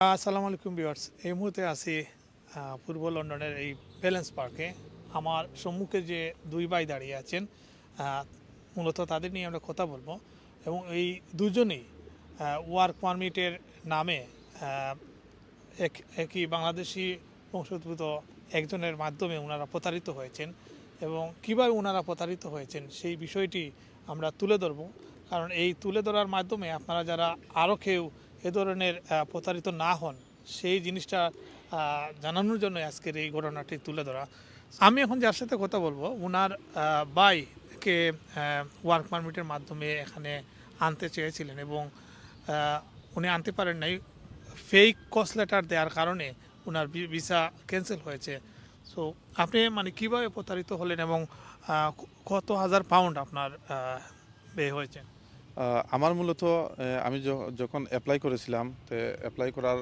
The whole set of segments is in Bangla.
আসসালামু আলাইকুম ভিউয়ার্স। এই মুহূর্তে আছি পূর্ব লন্ডনের এই ব্যালেন্স পার্কে। আমার সম্মুখে যে দুই ভাই দাঁড়িয়ে আছেন, মূলত তাদের নিয়ে আমরা কথা বলবো। এবং এই দুজনেই ওয়ার্ক পারমিটের নামে আহ, একই বাংলাদেশি বংশোদ্ভূত একজনের মাধ্যমে ওনারা প্রতারিত হয়েছেন। এবং কীভাবে ওনারা প্রতারিত হয়েছেন সেই বিষয়টি আমরা তুলে ধরব। কারণ এই তুলে ধরার মাধ্যমে আপনারা যারা আরও কেউ এ ধরনের প্রতারিত না হন সেই জিনিসটা জানানোর জন্য আজকের এই ঘটনাটি তুলে ধরা। আমি এখন যার সাথে কথা বলবো ওনার ভাইকে ওয়ার্ক পারমিটের মাধ্যমে এখানে আনতে চেয়েছিলেন এবং উনি আনতে পারেন নাই। ফেক কস্ট লেটার দেওয়ার কারণে ওনার ভিসা ক্যান্সেল হয়েছে। সো আপনি মানে কীভাবে প্রতারিত হলেন এবং কত হাজার পাউন্ড আপনার ব্যয় হয়েছে? আমার মূলত আমি যখন অ্যাপ্লাই করেছিলাম তো অ্যাপ্লাই করার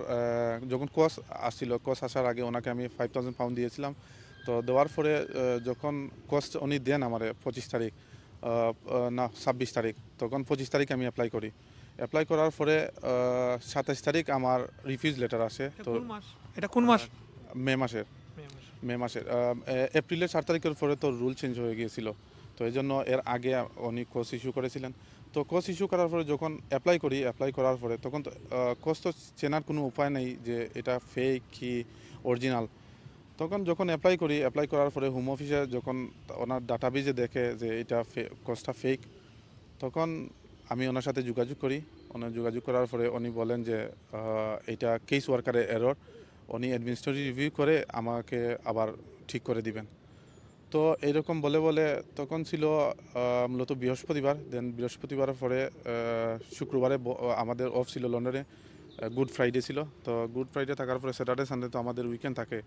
যখন কোর্স আসছিল, কোর্স আসার আগে ওনাকে আমি 5000 পাউন্ড দিয়েছিলাম। তো দেওয়ার পরে যখন কোর্স উনি দেন আমার 25 তারিখ, না 26 তারিখ, তখন 25 তারিখ আমি অ্যাপ্লাই করি। অ্যাপ্লাই করার পরে 27 তারিখ আমার রিফিউজ লেটার আসে। তো এটা কোন মাস? মে মাসের মে মাসের এপ্রিলের 4 তারিখের পরে তো রুল চেঞ্জ হয়ে গিয়েছিল। তো এই জন্য এর আগে উনি কোর্স ইস্যু করেছিলেন। তো কোর্স ইস্যু করার পরে যখন অ্যাপ্লাই করার পরে তখন তো কোর্স তো চেনার কোনো উপায় নেই যে এটা ফেক কি অরিজিনাল। তখন যখন অ্যাপ্লাই করার পরে হোম অফিসে যখন ওনার ডাটাবেজে দেখে যে এটা কোর্সটা ফেক, তখন আমি ওনার সাথে যোগাযোগ করার পরে উনি বলেন যে এটা কেস ওয়ার্কারের এরর, উনি অ্যাডমিনিস্ট্রেটিভ রিভিউ করে আমাকে আবার ঠিক করে দিবেন। তো এইরকম বলে বলে তখন ছিল মূলত বৃহস্পতিবার। বৃহস্পতিবারের পরে শুক্রবারে আমাদের অফ ছিল লন্ডনে, গুড ফ্রাইডে ছিল। তো গুড ফ্রাইডে থাকার পরে স্যাটারডে সানডে তো আমাদের উইকেন্ড থাকে।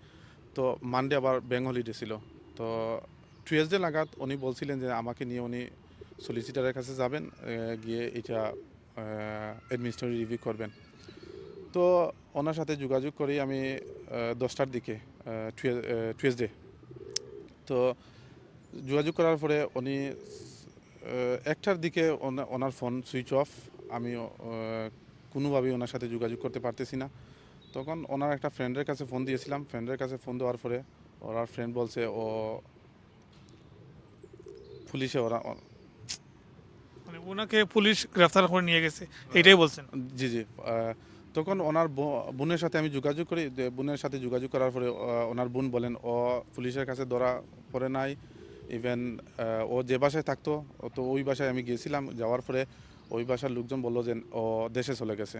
তো মানডে আবার ব্যাঙ্ক হলিডে ছিল। তো টুয়েসডে নাগাদ উনি বলছিলেন যে আমাকে নিয়ে উনি সলিসিটারের কাছে যাবেন, গিয়ে এটা অ্যাডমিনিস্ট্রেটিভ রিভিউ করবেন। তো ওনার সাথে যোগাযোগ করি আমি 10টার দিকে, টুয়েসডে। তো যোগাযোগ করার পরে উনি 1টার দিকে ওনার ফোন সুইচ অফ। আমি কোনোভাবেই ওনার সাথে যোগাযোগ করতে পারতেছি না। তখন ওনার একটা ফ্রেন্ডের কাছে ফোন দিয়েছিলাম। ফ্রেন্ডের কাছে ফোন দেওয়ার পরে ওনার ফ্রেন্ড বলছে ও পুলিশে মানে ওনাকে পুলিশ গ্রেফতার করে নিয়ে গেছে, এটাই বলছেন? জি জি। তখন ওনার বোনের সাথে আমি যোগাযোগ করি। বোনের সাথে যোগাযোগ করার পরে ওনার বোন বলেন ও পুলিশের কাছে ধরা পড়ে নাই। ইভেন ও যে বাসায় থাকতো তো ওই বাসায় আমি গিয়েছিলাম, যাওয়ার পরে ওই বাসার লোকজন বললো যে ও দেশে চলে গেছে।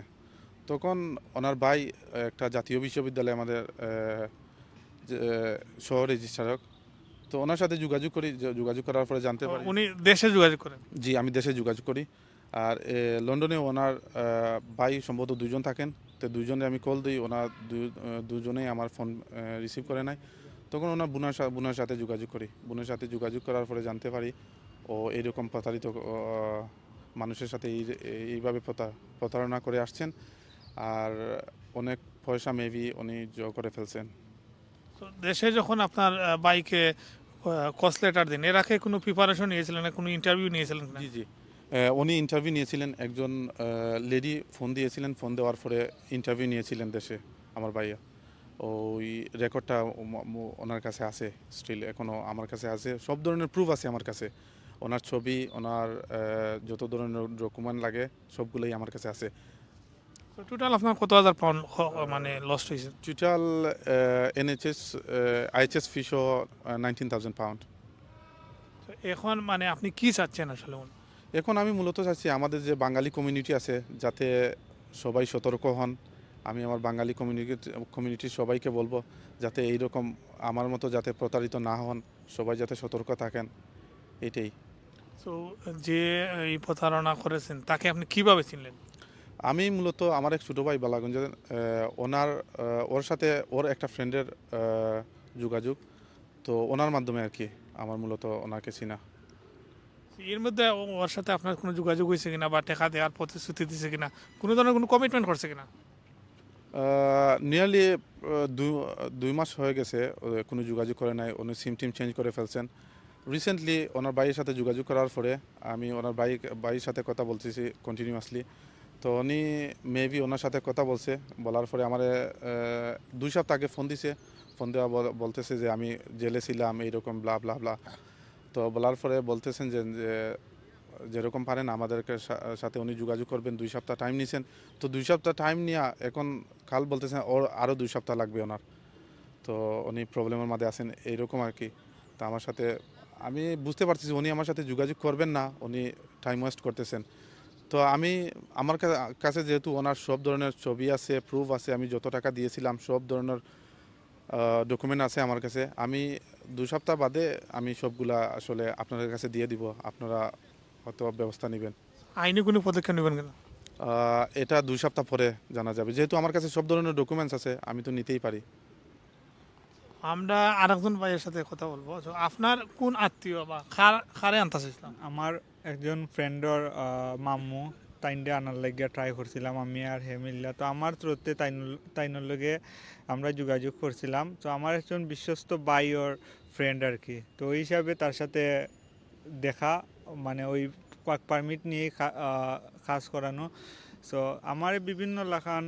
তখন ওনার ভাই একটা জাতীয় বিশ্ববিদ্যালয়ে আমাদের সহ রেজিস্ট্রারক। তো ওনার সাথে যোগাযোগ করার পরে জানতে পারি। উনি দেশে যোগাযোগ করেন? জি, আমি দেশে যোগাযোগ করি। আর লন্ডনে ওনার ভাই সম্ভবত দুজন থাকেন। তো দুজনে আমি কল দিই, ওনার দুজনেই আমার ফোন রিসিভ করে নাই। তখন ওনার বোনের সাথে যোগাযোগ করি। বোনের সাথে যোগাযোগ করার পরে জানতে পারি ও এইরকম প্রতারিত মানুষের সাথে এইভাবে প্রতারণা করে আসছেন। আর অনেক পয়সা মেবি উনি করে ফেলছেন। তো দেশে যখন আপনার বাইকে কস্ট লেটার দিন, এর আগে কোনো প্রিপারেশন নিয়েছিলেন না, কোনো ইন্টারভিউ নিয়েছিলেন না? জি জি। উনি ইন্টারভিউ নিয়েছিলেন, একজন লেডি ফোন দিয়েছিলেন, ফোন দেওয়ার পরে ইন্টারভিউ নিয়েছিলেন দেশে আমার ভাইয়া। ওই রেকর্ডটা ওনার কাছে আছে, স্টিল এখনও আমার কাছে আছে, সব ধরনের প্রুফ আছে আমার কাছে। ওনার ছবি, ওনার যত ধরনের ডকুমেন্ট লাগে সবগুলোই আমার কাছে আছে। টোটাল আপনার কত হাজার পাউন্ড মানে লস্ট হয়েছে? টোটাল আইএচএস ফি সহ 19,000 পাউন্ড। এখন মানে আপনি কি চাচ্ছেন আসলে? এখন আমি মূলত চাচ্ছি আমাদের যে বাঙালি কমিউনিটি আছে যাতে সবাই সতর্ক হন। আমি আমার বাঙালি কমিউনিটির সবাইকে বলবো যাতে এইরকম আমার মতো যাতে প্রতারিত না হন, সবাই যাতে সতর্ক থাকেন, এটাই। তো যে এই প্রতারণা করেছেন তাকে আপনি কিভাবে চিনলেন? আমি মূলত আমার এক ছোটো ভাই বালাগঞ্জের, ওর সাথে ওর একটা ফ্রেন্ডের যোগাযোগ, তো ওনার মাধ্যমে আর কি আমার মূলত ওনাকে চিনা। এর মধ্যে ওর সাথে আপনার কোনো যোগাযোগ হয়েছে কিনা, বা টাকা দেওয়ার প্রতিশ্রুতি দিচ্ছে কিনা, কোনো ধরনের কোনো কমিটমেন্ট করছে কিনা? নিয়ারলি 2 মাস হয়ে গেছে, কোনো যোগাযোগ করে নাই। উনি সিম টিম চেঞ্জ করে ফেলছেন। রিসেন্টলি ওনার ভাইয়ের সাথে যোগাযোগ করার পরে আমি ওনার ভাইয়ের সাথে কথা বলতেছি কন্টিনিউয়াসলি। তো উনি মেবি ওনার সাথে কথা বলছে, বলার পরে আমার 2 সপ্তাহ আগে ফোন দিছে। ফোন দেওয়া বলতেছে যে আমি জেলে ছিলাম এইরকম ব্লা ব্লা ব্লা। তো বলার পরে বলতেছেন যে যেরকম পারেন আমাদেরকে সাথে উনি যোগাযোগ করবেন। 2 সপ্তাহ টাইম নিয়েছেন। তো 2 সপ্তাহ টাইম নিয়ে এখন কাল বলতেছেন ওর আরও 2 সপ্তাহ লাগবে ওনার। তো উনি প্রবলেমের মধ্যে আছেন এইরকম আর কি। তা আমার সাথে আমি বুঝতে পারতেছি উনি আমার সাথে যোগাযোগ করবেন না, উনি টাইম ওয়েস্ট করতেছেন। তো আমি আমার কাছে যেহেতু ওনার সব ধরনের ছবি আছে, প্রুফ আছে, আমি যত টাকা দিয়েছিলাম সব ধরনের ডকুমেন্ট আছে আমার কাছে। আমি 2 সপ্তাহ বাদে আমি সবগুলা আসলে আপনাদের কাছে দিয়ে দিব, আপনারা হয়তো ব্যবস্থা নেবেন। আইনি কোনো পদক্ষেপ নেবেন কেন? এটা 2 সপ্তাহ পরে জানা যাবে, যেহেতু আমার কাছে সব ধরনের ডকুমেন্টস আছে আমি তো নিতেই পারি। আমরা আরেকজন ভাইয়ের সাথে কথা বলবো। তো আপনার কোন আত্মীয় বা কারে আনতে চাইছিলাম? আমার একজন ফ্রেন্ডর মাম্মু তাইনডে আনার লাগিয়া ট্রাই করছিলাম আমি আর হে মিল্লা। তো আমার থ্রুতে তাইনর লগে আমরা যোগাযোগ করছিলাম। তো আমার একজন বিশ্বস্ত বাই ওর ফ্রেন্ড আর কি। তো ওই হিসাবে তার সাথে দেখা, মানে ওই পারমিট নিয়ে কাজ করানো। সো আমার বিভিন্ন লাখান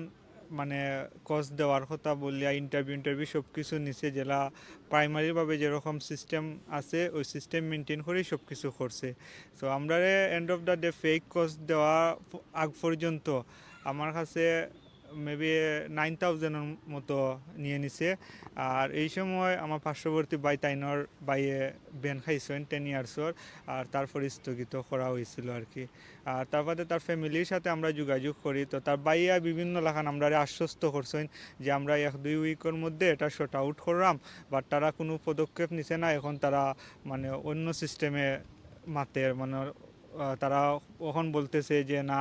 মানে কোর্স দেওয়ার কথা বলিয়া ইন্টারভিউ সব কিছু নিচে জেলা প্রাইমারিভাবে যেরকম সিস্টেম আছে ওই সিস্টেম মেনটেন করেই সব কিছু করছে। সো আমরা end of the day fake course দেওয়া আগ পর্যন্ত আমার কাছে মেবি 9,000-এর মতো নিয়ে নিছে। আর এই সময় আমার পার্শ্ববর্তী বাই তাইনর বাইয়ে বেন খাইছেন 10 ইয়ার্সর, আর তারপরে স্থগিত করা হয়েছিল আর কি। আর তারপরে তার ফ্যামিলির সাথে আমরা যোগাযোগ করি। তো তার বাইয়া বিভিন্ন লাখান আমরা আশ্বস্ত করছেন যে আমরা 1-2 উইকের মধ্যে এটা শর্ট আউট করলাম, বাট তারা কোনো পদক্ষেপ নিছে না। এখন তারা মানে অন্য সিস্টেমে মাতের মানে তারা এখন বলতেছে যে না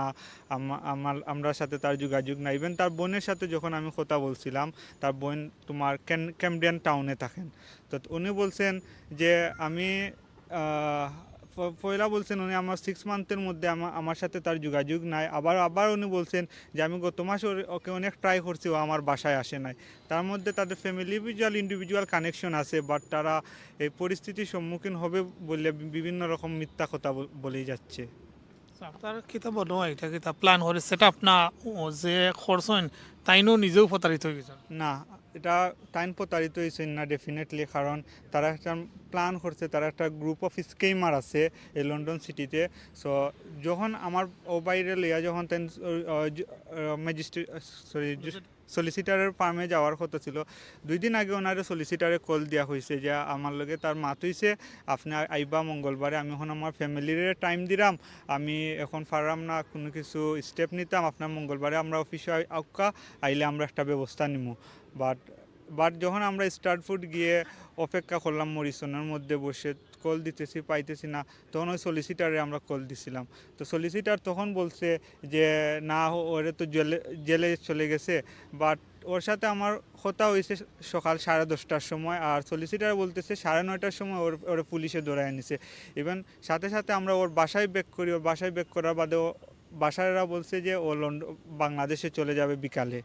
আমরা সাথে তার যোগাযোগ নাই। ইভেন তার বোনের সাথে যখন আমি কথা বলছিলাম, তার বোন তোমার ক্যামডিয়ান টাউনে থাকেন। তো উনি বলছেন যে আমি পয়লা বলছেন উনি আমার 6 মান্থের মধ্যে আমার সাথে তার যোগাযোগ নাই। আবার উনি বলছেন যে আমি গত মাসে ওকে অনেক ট্রাই করছি, ও আমার বাসায় আসে নাই। তার মধ্যে তাদের ফ্যামিলি ইন্ডিভিজুয়াল কানেকশন আছে, বাট তারা এই পরিস্থিতির সম্মুখীন হবে বলে বিভিন্ন রকম মিথ্যা কথা বলেই যাচ্ছে। তো আপনার কিতাব নয়, এটা কিতাব প্ল্যান করে সেটা আপনা যে করছেন তাইনও নিজেও প্রতারিত হয়ে গেছেন। না, এটা টাইম প্রতারিত হয়েছে না ডেফিনেটলি, কারণ তারা একটা প্ল্যান করছে, তারা একটা গ্রুপ অফ স্কেমার আছে এই লন্ডন সিটিতে। সো যখন আমার ও বাইরে লইয়া যখন ম্যাজিস্ট্রেট সলিসিটারের ফার্মে যাওয়ার কথা ছিল, 2 দিন আগে ওনারে সলিসিটারে কল দেওয়া হয়েছে যে আমার লগে তার মাত হয়েছে, আপনি আইবা মঙ্গলবারে। আমি এখন আমার ফ্যামিলির টাইম দিলাম, আমি এখন পারলাম না কোনো কিছু স্টেপ নিতাম, আপনার মঙ্গলবারে আমরা অফিসে আউকা আইলে আমরা একটা ব্যবস্থা নিব। বাট যখন আমরা স্টার্টফুড গিয়ে অপেক্ষা করলাম মরিসনের মধ্যে বসে, কল দিতেছি পাইতেছি না, তখন ওই সলিসিটারে আমরা কল দিছিলাম। তো সলিসিটার তখন বলছে যে না, ওরে তো জেলে চলে গেছে। বাট ওর সাথে আমার কথা হয়েছে সকাল 10:30টার সময়, আর সলিসিটার বলতেছে 9:30টার সময় ওরে পুলিশে ধরে এনেছে। ইভেন সাথে সাথে আমরা ওর বাসায় ব্যাক করি, ওর বাসায় ব্যাক করার বাদে বাসায়রা বলছে যে ও বাংলাদেশে চলে যাবে বিকালে,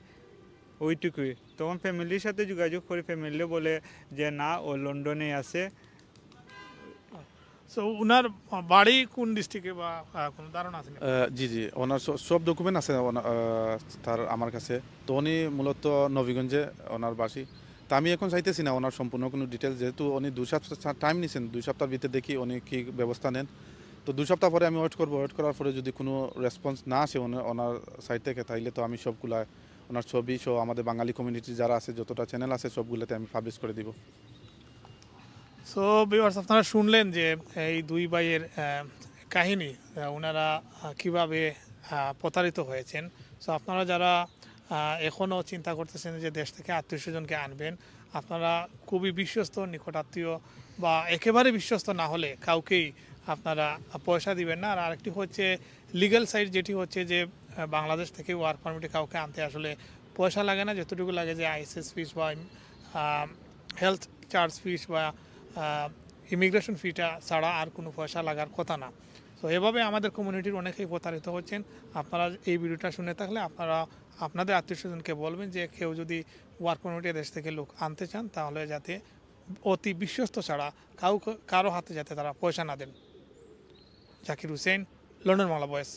ওইটুকুই। তখন ফ্যামিলির সাথে যোগাযোগ করি, ফ্যামিলি বলে যে না, ও লন্ডনে আছে। সো উনার বাড়ি কোন ডিস্ট্রিক্টে বা কোনো ধারণা আছে নাকি? জি জি, ওনার সব ডকুমেন্ট আছে তার আমার কাছে। তো উনি মূলত নবীগঞ্জে ওনার বাসী। তা আমি এখন চাইতেছি না ওনার সম্পূর্ণ কোনো ডিটেলস, যেহেতু উনি 2 সপ্তাহ টাইম নিয়েছেন। 2 সপ্তাহের ভিতরে দেখি উনি কী ব্যবস্থা নেন। তো 2 সপ্তাহ পরে আমি ওয়েট করবো। ওয়েট করার পরে যদি কোনো রেসপন্স না আসে ওনার সাইড থেকে, তাইলে তো আমি সবগুলা ওনার ছবি সহ আমাদের বাঙালি কমিউনিটি যারা আছে, যতটা চ্যানেল আছে সবগুলোতে আমি পাবলিশ করে দিব। সো ভিউয়ার্স, আপনারা শুনলেন যে এই দুই ভাইয়ের কাহিনী, ওনারা কিভাবে প্রতারিত হয়েছেন। সো আপনারা যারা এখনও চিন্তা করতেছেন যে দেশ থেকে আত্মীয় স্বজনকে আনবেন, আপনারা খুবই বিশ্বস্ত নিকটাত্মীয় বা একেবারে বিশ্বস্ত না হলে কাউকেই আপনারা পয়সা দিবেন না। আর আরেকটি হচ্ছে লিগ্যাল সাইড, যেটি হচ্ছে যে বাংলাদেশ থেকে ওয়ার্ক পারমিটে কাউকে আনতে আসলে পয়সা লাগে না, যতটুকু লাগে যে আইএসএস ফিস বা হেলথ চার্জ ফিস বা ইমিগ্রেশন ফিটা ছাড়া আর কোনো পয়সা লাগার কথা না। তো এভাবে আমাদের কমিউনিটির অনেকেই প্রতারিত হচ্ছেন। আপনারা এই ভিডিওটা শুনে থাকলে আপনারা আপনাদের আত্মীয় স্বজনকে বলবেন যে কেউ যদি ওয়ার্ক পারমিটে দেশ থেকে লোক আনতে চান, তাহলে যাতে অতি বিশ্বস্ত ছাড়া কারো হাতে যাতে তারা পয়সা না দেন। Zakir Hussain, London Bangla voice.